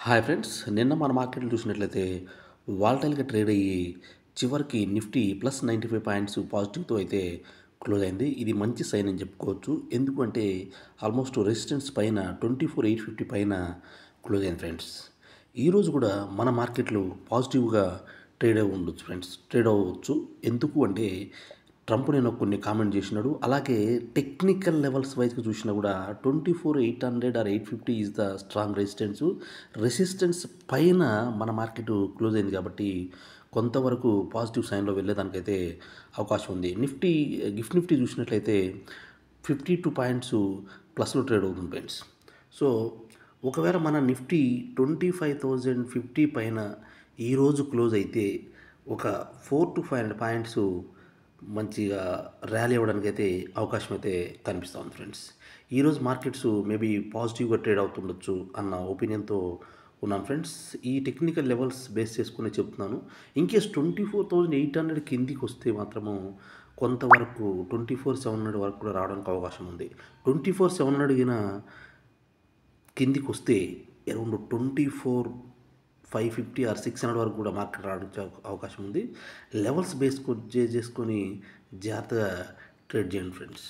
Hi friends, నిన్న మన మార్కెట్లు చూసినట్లయితే వాలటైల్‌గా ట్రేడ్ అయ్యి చివరికి నిఫ్టీ ప్లస్ 95 పాయింట్స్ పాజిటివ్‌తో అయితే క్లోజ్ అయింది. ఇది మంచి సైన్ అని చెప్పుకోవచ్చు. ఎందుకు అంటే ఆల్మోస్ట్ రెసిస్టెన్స్ పైన 24,850 పైన క్లోజ్ అయింది ఫ్రెండ్స్. ఈరోజు కూడా మన మార్కెట్లు పాజిటివ్‌గా ట్రేడ్ అవ్వి ఉండొచ్చు ఫ్రెండ్స్. ట్రేడ్ అవ్వచ్చు. ఎందుకు అంటే ట్రంప్ నేను కొన్ని కామెంట్ చేసినాడు. అలాగే టెక్నికల్ లెవెల్స్ వైస్‌గా చూసినా కూడా 24,800 or 850 is the strong resistance పైన మన మార్కెట్ క్లోజ్ అయింది కాబట్టి కొంతవరకు పాజిటివ్ సైన్‌లో వెళ్ళేదానికైతే అవకాశం ఉంది. నిఫ్టీ చూసినట్లయితే 52 పాయింట్స్ ప్లస్‌లో ట్రేడ్ అవుతుంది ఫ్రెండ్స్. సో, ఒకవేళ మన నిఫ్టీ 25,050 పైన ఈరోజు క్లోజ్ అయితే ఒక 400-500 పాయింట్స్ మంచిగా ర్యాలీ అవ్వడానికైతే అవకాశం అయితే కనిపిస్తూ ఉంది ఫ్రెండ్స్. ఈరోజు మార్కెట్స్ మేబీ పాజిటివ్‌గా ట్రేడ్ అవుతుండొచ్చు అన్న ఒపీనియన్‌తో ఉన్నాను ఫ్రెండ్స్. ఈ టెక్నికల్ లెవెల్స్ బేస్ చేసుకునే చెప్తున్నాను. ఇన్‌కేస్ 24,800 కిందికి వస్తే మాత్రము కొంతవరకు 24,700 వరకు కూడా రావడానికి అవకాశం ఉంది. 24,700 గిన కిందికి వస్తే అరౌండ్ 24,550 ఆర్ 600 వరకు కూడా మార్కెట్ రావడానికి అవకాశం ఉంది. లెవెల్స్ చేసుకొని జాగ్రత్తగా ట్రేడ్ చేయండి ఫ్రెండ్స్.